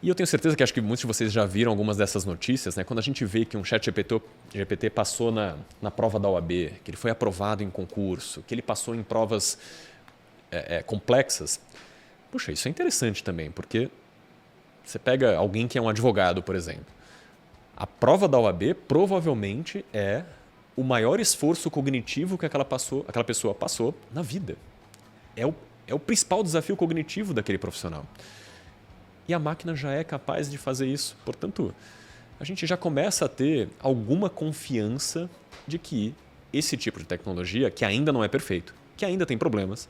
E eu tenho certeza que acho que muitos de vocês já viram algumas dessas notícias, né? Quando a gente vê que um ChatGPT passou na prova da OAB, que ele foi aprovado em concurso, que ele passou em provas complexas. Puxa, isso é interessante também, porque você pega alguém que é um advogado, por exemplo. A prova da OAB provavelmente é o maior esforço cognitivo que aquela pessoa passou na vida. É o principal desafio cognitivo daquele profissional. E a máquina já é capaz de fazer isso. Portanto, a gente já começa a ter alguma confiança de que esse tipo de tecnologia, que ainda não é perfeito, que ainda tem problemas,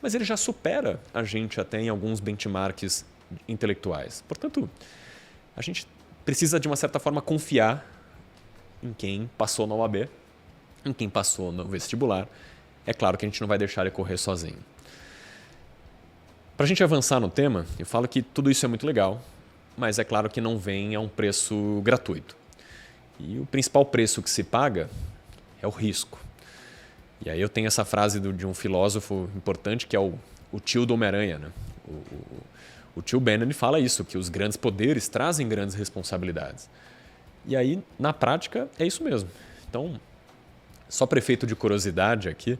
mas ele já supera a gente até em alguns benchmarks intelectuais. Portanto, a gente precisa, de uma certa forma, confiar em quem passou na OAB, em quem passou no vestibular. É claro que a gente não vai deixar ele correr sozinho. Para a gente avançar no tema, eu falo que tudo isso é muito legal, mas é claro que não vem a um preço gratuito. E o principal preço que se paga é o risco. E aí eu tenho essa frase de um filósofo importante que é o tio do Homem-Aranha, né? O tio Ben, ele fala isso, que os grandes poderes trazem grandes responsabilidades. E aí, na prática, é isso mesmo. Então, só para efeito de curiosidade aqui,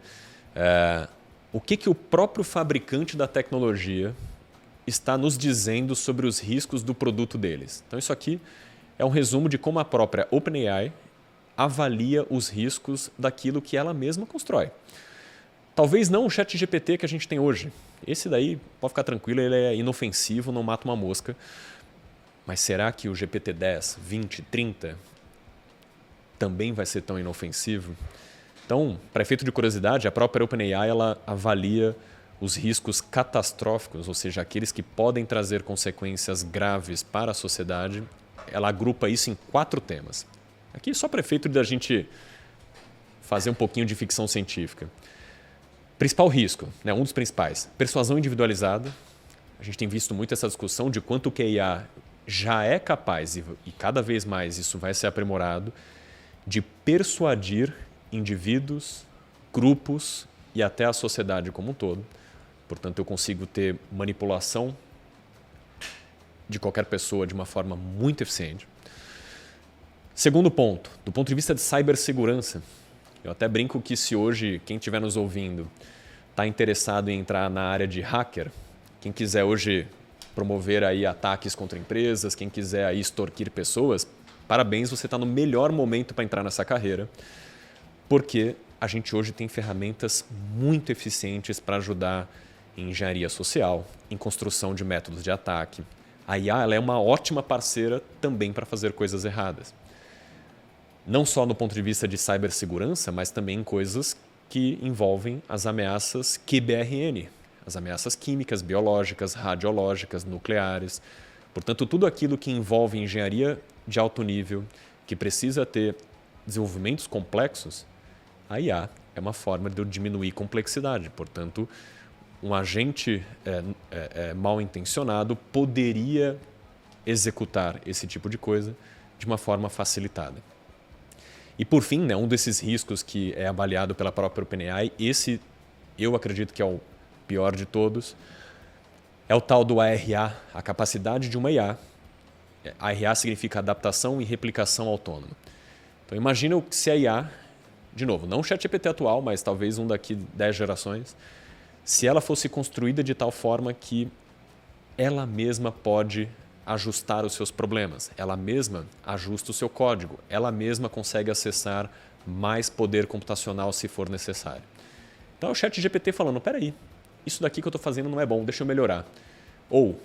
o que o próprio fabricante da tecnologia está nos dizendo sobre os riscos do produto deles. Então, isso aqui é um resumo de como a própria OpenAI avalia os riscos daquilo que ela mesma constrói. Talvez não o ChatGPT que a gente tem hoje. Esse daí, pode ficar tranquilo, ele é inofensivo, não mata uma mosca. Mas será que o GPT-10, 20, 30 também vai ser tão inofensivo? Então, para efeito de curiosidade, a própria OpenAI ela avalia os riscos catastróficos, ou seja, aqueles que podem trazer consequências graves para a sociedade. Ela agrupa isso em 4 temas. Aqui só para efeito de a gente fazer um pouquinho de ficção científica. Principal risco, né, um dos principais, persuasão individualizada. A gente tem visto muito essa discussão de quanto que a IA já é capaz, e cada vez mais isso vai ser aprimorado, de persuadir indivíduos, grupos e até a sociedade como um todo. Portanto, eu consigo ter manipulação de qualquer pessoa de uma forma muito eficiente. Segundo ponto, do ponto de vista de cibersegurança, eu até brinco que se hoje quem estiver nos ouvindo está interessado em entrar na área de hacker, quem quiser hoje promover aí ataques contra empresas, quem quiser aí extorquir pessoas, parabéns, você está no melhor momento para entrar nessa carreira, porque a gente hoje tem ferramentas muito eficientes para ajudar em engenharia social, em construção de métodos de ataque. A IA ela é uma ótima parceira também para fazer coisas erradas. Não só no ponto de vista de cibersegurança, mas também em coisas que envolvem as ameaças QBRN, as ameaças químicas, biológicas, radiológicas, nucleares. Portanto, tudo aquilo que envolve engenharia de alto nível, que precisa ter desenvolvimentos complexos, a IA é uma forma de eu diminuir complexidade. Portanto, um agente mal intencionado poderia executar esse tipo de coisa de uma forma facilitada. E por fim, né, um desses riscos que é avaliado pela própria OpenAI, esse eu acredito que é o pior de todos, é o tal do ARA, a capacidade de uma IA. ARA significa adaptação e replicação autônoma. Então imagina se a IA, de novo, não o ChatGPT atual, mas talvez um daqui 10 gerações, se ela fosse construída de tal forma que ela mesma pode ajustar os seus problemas, ela mesma ajusta o seu código, ela mesma consegue acessar mais poder computacional se for necessário. Então é o ChatGPT falando, peraí, isso daqui que eu estou fazendo não é bom, deixa eu melhorar. Ou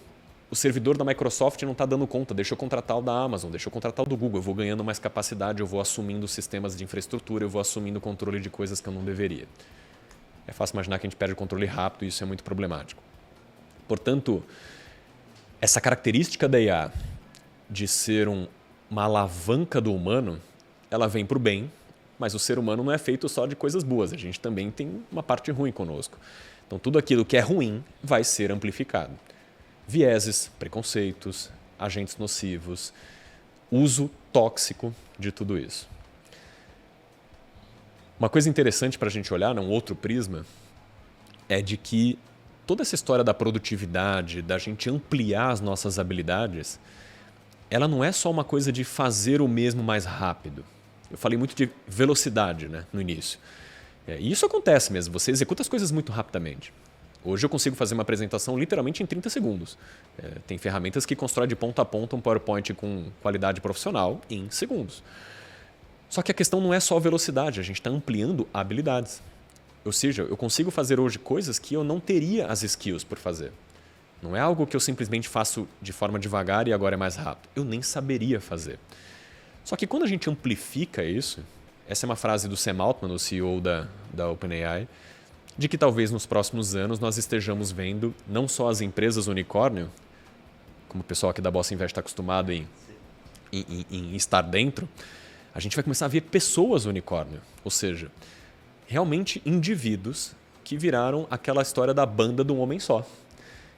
o servidor da Microsoft não está dando conta, deixa eu contratar o da Amazon, deixa eu contratar o do Google, eu vou ganhando mais capacidade, eu vou assumindo sistemas de infraestrutura, eu vou assumindo o controle de coisas que eu não deveria. É fácil imaginar que a gente perde o controle rápido e isso é muito problemático. Portanto, essa característica da IA de ser uma alavanca do humano, ela vem para o bem, mas o ser humano não é feito só de coisas boas, a gente também tem uma parte ruim conosco. Então, tudo aquilo que é ruim vai ser amplificado. Vieses, preconceitos, agentes nocivos, uso tóxico de tudo isso. Uma coisa interessante para a gente olhar, num outro prisma, é de que toda essa história da produtividade, da gente ampliar as nossas habilidades, ela não é só uma coisa de fazer o mesmo mais rápido. Eu falei muito de velocidade, né, no início. E isso acontece mesmo, você executa as coisas muito rapidamente. Hoje eu consigo fazer uma apresentação literalmente em 30 segundos. Tem ferramentas que constroem de ponta a ponta um PowerPoint com qualidade profissional em segundos. Só que a questão não é só velocidade, a gente está ampliando habilidades. Ou seja, eu consigo fazer hoje coisas que eu não teria as skills por fazer. Não é algo que eu simplesmente faço de forma devagar e agora é mais rápido. Eu nem saberia fazer. Só que quando a gente amplifica isso, essa é uma frase do Sam Altman, o CEO da OpenAI, de que talvez nos próximos anos nós estejamos vendo não só as empresas unicórnio, como o pessoal aqui da Bossa Invest está acostumado em estar dentro, a gente vai começar a ver pessoas unicórnio, ou seja, realmente indivíduos que viraram aquela história da banda de um homem só.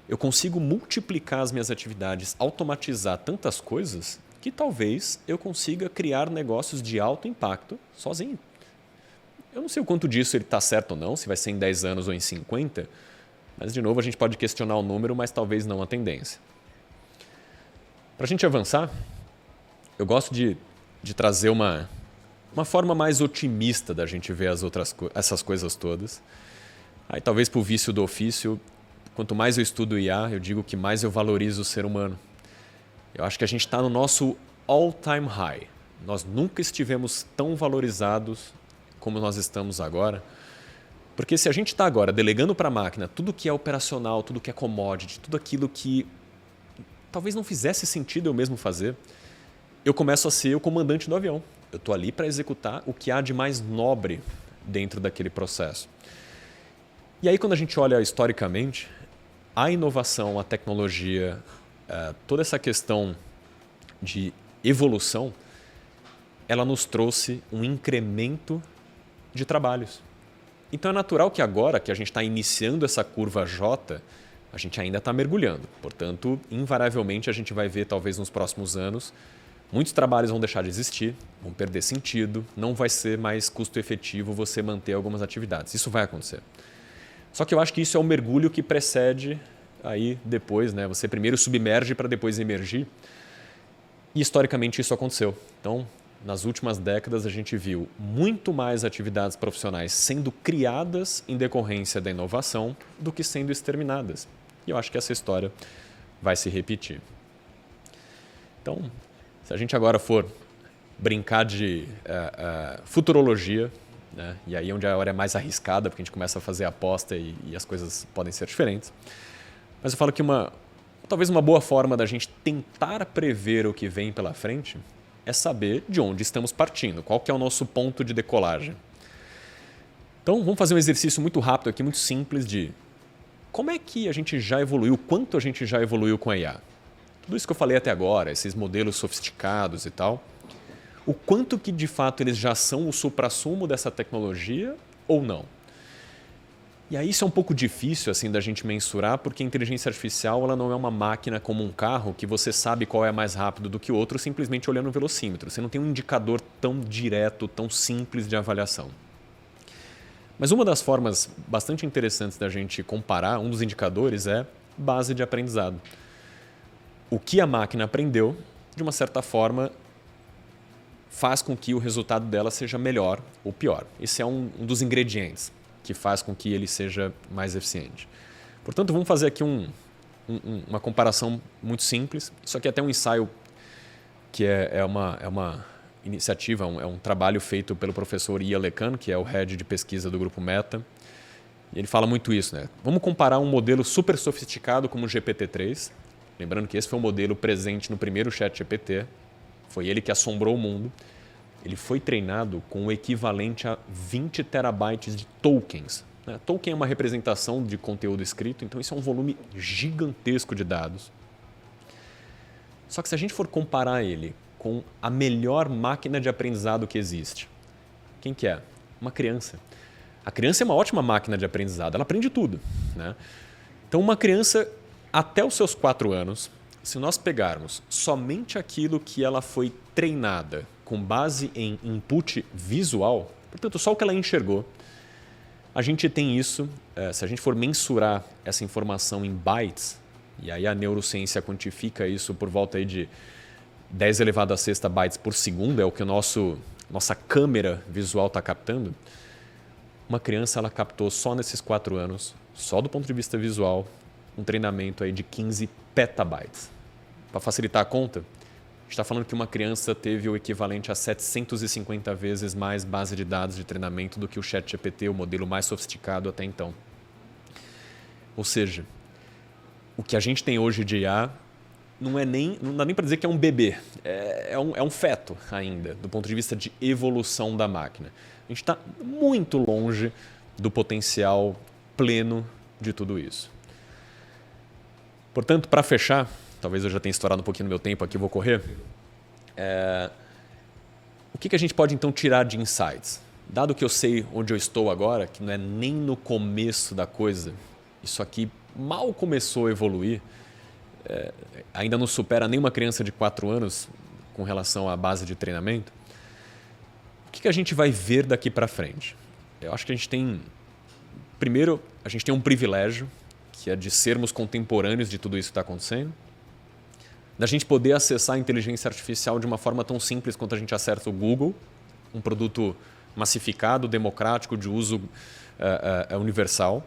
Eu consigo multiplicar as minhas atividades, automatizar tantas coisas que talvez eu consiga criar negócios de alto impacto sozinho. Eu não sei o quanto disso ele está certo ou não, se vai ser em 10 anos ou em 50, mas de novo a gente pode questionar o número, mas talvez não a tendência. Para a gente avançar, eu gosto de trazer uma forma mais otimista da gente ver essas coisas todas. Aí talvez por vício do ofício, quanto mais eu estudo IA, eu digo que mais eu valorizo o ser humano. Eu acho que a gente está no nosso all-time high. Nós nunca estivemos tão valorizados como nós estamos agora. Porque se a gente está agora delegando para a máquina tudo que é operacional, tudo que é commodity, tudo aquilo que talvez não fizesse sentido eu mesmo fazer, eu começo a ser o comandante do avião. Eu estou ali para executar o que há de mais nobre dentro daquele processo. E aí, quando a gente olha historicamente, a inovação, a tecnologia, toda essa questão de evolução, ela nos trouxe um incremento de trabalhos. Então é natural que agora que a gente está iniciando essa curva J, a gente ainda está mergulhando. Portanto, invariavelmente a gente vai ver, talvez nos próximos anos, muitos trabalhos vão deixar de existir, vão perder sentido, não vai ser mais custo efetivo você manter algumas atividades. Isso vai acontecer. Só que eu acho que isso é o mergulho que precede aí depois, né? Você primeiro submerge para depois emergir. E historicamente isso aconteceu. Então, nas últimas décadas a gente viu muito mais atividades profissionais sendo criadas em decorrência da inovação do que sendo exterminadas. E eu acho que essa história vai se repetir. Então, se a gente agora for brincar de futurologia, né? E aí onde a hora é mais arriscada, porque a gente começa a fazer aposta e as coisas podem ser diferentes. Mas eu falo que talvez uma boa forma da gente tentar prever o que vem pela frente é saber de onde estamos partindo, qual que é o nosso ponto de decolagem. Então vamos fazer um exercício muito rápido aqui, muito simples de como é que a gente já evoluiu, quanto a gente já evoluiu com a IA. tudo isso que eu falei até agora, esses modelos sofisticados e tal, o quanto que de fato eles já são o suprassumo dessa tecnologia ou não? E aí isso é um pouco difícil assim da gente mensurar, porque a inteligência artificial ela não é uma máquina como um carro que você sabe qual é mais rápido do que o outro simplesmente olhando o velocímetro. Você não tem um indicador tão direto, tão simples de avaliação. Mas uma das formas bastante interessantes da gente comparar, um dos indicadores é base de aprendizado. O que a máquina aprendeu, de uma certa forma, faz com que o resultado dela seja melhor ou pior. Esse é um dos ingredientes que faz com que ele seja mais eficiente. Portanto, vamos fazer aqui uma comparação muito simples. Isso aqui é até um ensaio que é uma iniciativa, é um trabalho feito pelo professor Ian LeCun, que é o head de pesquisa do grupo Meta. E ele fala muito isso, né? Vamos comparar um modelo super sofisticado como o GPT-3. Lembrando que esse foi o modelo presente no primeiro ChatGPT. Foi ele que assombrou o mundo. Ele foi treinado com o equivalente a 20 terabytes de tokens. Token é uma representação de conteúdo escrito, então isso é um volume gigantesco de dados. Só que se a gente for comparar ele com a melhor máquina de aprendizado que existe, quem que é? Uma criança. A criança é uma ótima máquina de aprendizado, ela aprende tudo, né? Então uma criança até os seus 4 anos, se nós pegarmos somente aquilo que ela foi treinada com base em input visual, portanto, só o que ela enxergou, a gente tem isso, se a gente for mensurar essa informação em bytes, e aí a neurociência quantifica isso por volta aí de 10 elevado a 6 bytes por segundo, é o que nossa câmera visual está captando, uma criança ela captou só nesses 4 anos, só do ponto de vista visual, um treinamento aí de 15 petabytes. Para facilitar a conta, a gente está falando que uma criança teve o equivalente a 750 vezes mais base de dados de treinamento do que o ChatGPT, o modelo mais sofisticado até então. Ou seja, o que a gente tem hoje de IA não dá nem para dizer que é um bebê, é um feto ainda, do ponto de vista de evolução da máquina. A gente está muito longe do potencial pleno de tudo isso. Portanto, para fechar, talvez eu já tenha estourado um pouquinho no meu tempo aqui, vou correr. O que a gente pode então tirar de insights? Dado que eu sei onde eu estou agora, que não é nem no começo da coisa, isso aqui mal começou a evoluir, ainda não supera nem uma criança de 4 anos com relação à base de treinamento, o que a gente vai ver daqui para frente? Eu acho que a gente tem um privilégio, que é de sermos contemporâneos de tudo isso que está acontecendo, da gente poder acessar a inteligência artificial de uma forma tão simples quanto a gente acessa o Google, um produto massificado, democrático, de uso universal.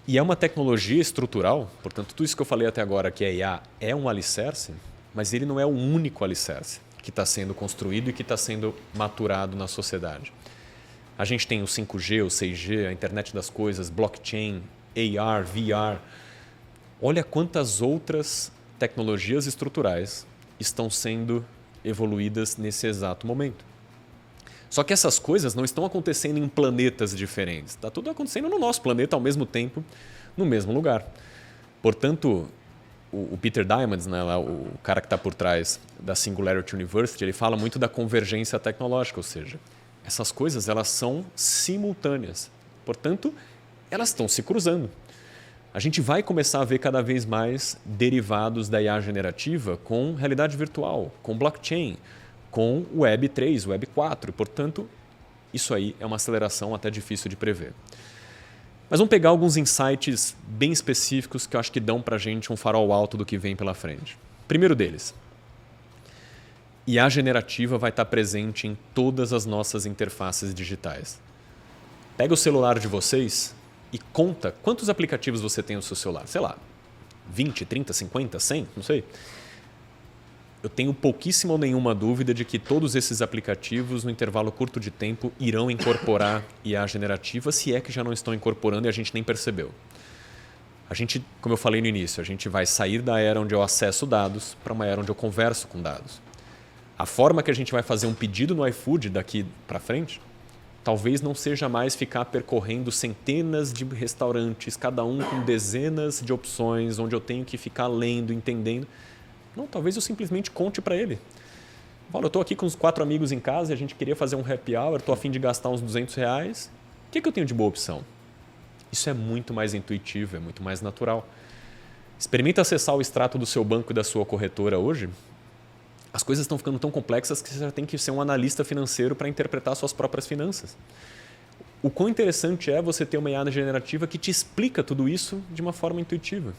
E é uma tecnologia estrutural, portanto, tudo isso que eu falei até agora, que é IA, é um alicerce, mas ele não é o único alicerce que está sendo construído e que está sendo maturado na sociedade. A gente tem o 5G, o 6G, a internet das coisas, blockchain, AR, VR. Olha quantas outras tecnologias estruturais estão sendo evoluídas nesse exato momento. Só que essas coisas não estão acontecendo em planetas diferentes. Está tudo acontecendo no nosso planeta ao mesmo tempo, no mesmo lugar. Portanto, o Peter Diamandis, né, o cara que está por trás da Singularity University, ele fala muito da convergência tecnológica, ou seja, essas coisas elas são simultâneas. Portanto, elas estão se cruzando. A gente vai começar a ver cada vez mais derivados da IA generativa com realidade virtual, com blockchain, com Web 3, Web 4. Portanto, isso aí é uma aceleração até difícil de prever. Mas vamos pegar alguns insights bem específicos que eu acho que dão para a gente um farol alto do que vem pela frente. Primeiro deles, IA generativa vai estar presente em todas as nossas interfaces digitais. Pega o celular de vocês e conta quantos aplicativos você tem no seu celular. Sei lá, 20, 30, 50, 100, não sei. Eu tenho pouquíssima ou nenhuma dúvida de que todos esses aplicativos, no intervalo curto de tempo, irão incorporar IA generativa, se é que já não estão incorporando e a gente nem percebeu. A gente, como eu falei no início, a gente vai sair da era onde eu acesso dados para uma era onde eu converso com dados. A forma que a gente vai fazer um pedido no iFood daqui para frente talvez não seja mais ficar percorrendo centenas de restaurantes, cada um com dezenas de opções, onde eu tenho que ficar lendo, entendendo. Não, talvez eu simplesmente conte para ele. Fala, eu estou aqui com os 4 amigos em casa e a gente queria fazer um happy hour, estou a fim de gastar uns R$200. O que eu tenho de boa opção? Isso é muito mais intuitivo, é muito mais natural. Experimenta acessar o extrato do seu banco e da sua corretora hoje. As coisas estão ficando tão complexas que você já tem que ser um analista financeiro para interpretar suas próprias finanças. O quão interessante é você ter uma IA generativa que te explica tudo isso de uma forma intuitiva.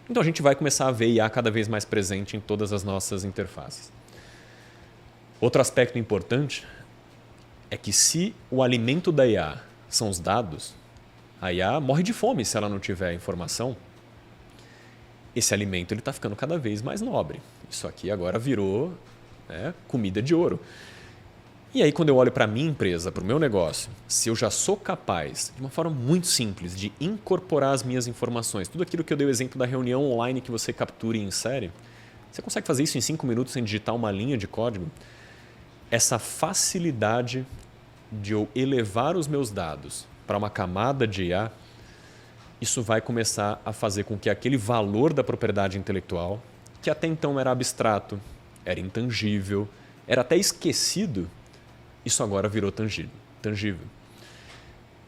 Então a gente vai começar a ver IA cada vez mais presente em todas as nossas interfaces. Outro aspecto importante é que se o alimento da IA são os dados, a IA morre de fome se ela não tiver informação. Esse alimento está ficando cada vez mais nobre. Isso aqui agora virou comida de ouro. E aí quando eu olho para a minha empresa, para o meu negócio, se eu já sou capaz, de uma forma muito simples, de incorporar as minhas informações, tudo aquilo que eu dei o exemplo da reunião online que você captura e insere, você consegue fazer isso em 5 minutos sem digitar uma linha de código? Essa facilidade de eu elevar os meus dados para uma camada de IA, isso vai começar a fazer com que aquele valor da propriedade intelectual, que até então era abstrato, era intangível, era até esquecido, isso agora virou tangível.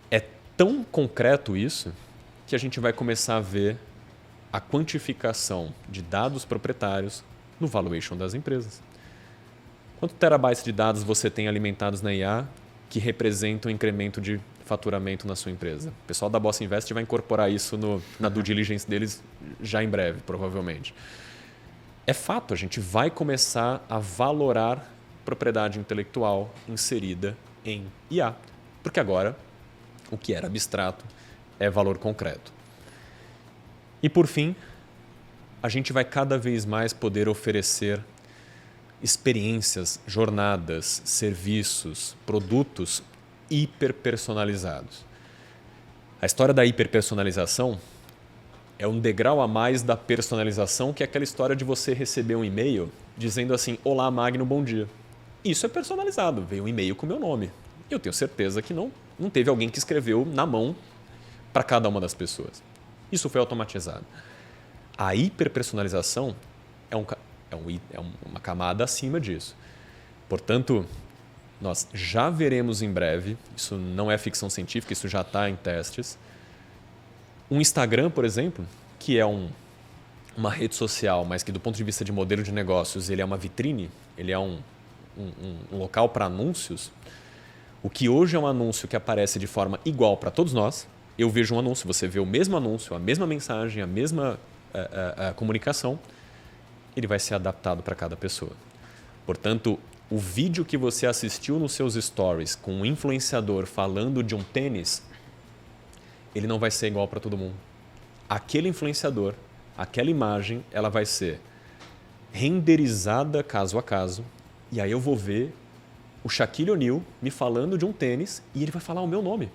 É tão concreto isso que a gente vai começar a ver a quantificação de dados proprietários no valuation das empresas. Quanto terabytes de dados você tem alimentados na IA que representam um incremento de faturamento na sua empresa? O pessoal da Bossa Invest vai incorporar isso na due diligence deles já em breve, provavelmente. É fato, a gente vai começar a valorar propriedade intelectual inserida em IA, porque agora o que era abstrato é valor concreto. E por fim, a gente vai cada vez mais poder oferecer experiências, jornadas, serviços, produtos hiperpersonalizados. A história da hiperpersonalização é um degrau a mais da personalização, que é aquela história de você receber um e-mail dizendo assim: olá Magno, bom dia. Isso é personalizado, veio um e-mail com o meu nome. Eu tenho certeza que não teve alguém que escreveu na mão para cada uma das pessoas. Isso foi automatizado. A hiperpersonalização é uma camada acima disso. Portanto, nós já veremos em breve, isso não é ficção científica, isso já está em testes, um Instagram, por exemplo, que é uma rede social, mas que do ponto de vista de modelo de negócios ele é uma vitrine, ele é um local para anúncios. O que hoje é um anúncio que aparece de forma igual para todos nós, eu vejo um anúncio, você vê o mesmo anúncio, a mesma mensagem, a mesma comunicação, ele vai ser adaptado para cada pessoa. Portanto, o vídeo que você assistiu nos seus stories com um influenciador falando de um tênis, ele não vai ser igual para todo mundo. Aquele influenciador, aquela imagem, ela vai ser renderizada caso a caso, e aí eu vou ver o Shaquille O'Neal me falando de um tênis e ele vai falar o meu nome.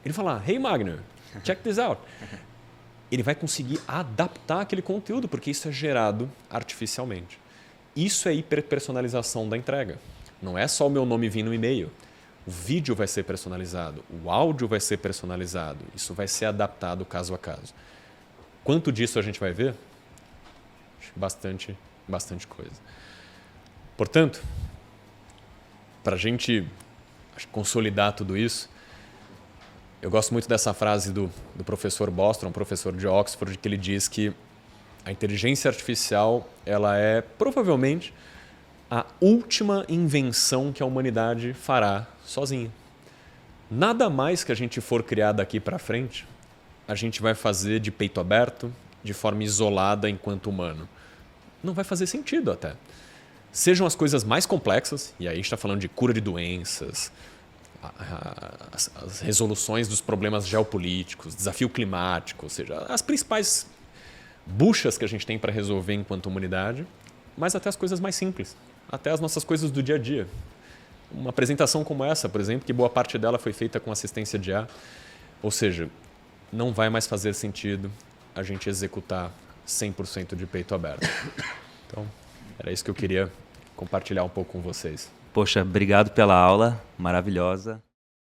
Ele vai falar: hey Magno, check this out. Ele vai conseguir adaptar aquele conteúdo, porque isso é gerado artificialmente. Isso é hiperpersonalização da entrega. Não é só o meu nome vir no e-mail. O vídeo vai ser personalizado, o áudio vai ser personalizado. Isso vai ser adaptado caso a caso. Quanto disso a gente vai ver? Bastante coisa. Portanto, para a gente consolidar tudo isso, eu gosto muito dessa frase do professor Bostrom, professor de Oxford, que ele diz que a inteligência artificial ela é provavelmente a última invenção que a humanidade fará sozinha. Nada mais que a gente for criar daqui para frente, a gente vai fazer de peito aberto, de forma isolada enquanto humano. Não vai fazer sentido até. Sejam as coisas mais complexas, e aí a gente está falando de cura de doenças, as resoluções dos problemas geopolíticos, desafio climático, ou seja, as principais buchas que a gente tem para resolver enquanto humanidade, mas até as coisas mais simples, até as nossas coisas do dia a dia. Uma apresentação como essa, por exemplo, que boa parte dela foi feita com assistência de IA, ou seja, não vai mais fazer sentido a gente executar 100% de peito aberto. Então, era isso que eu queria compartilhar um pouco com vocês. Poxa, obrigado pela aula, maravilhosa.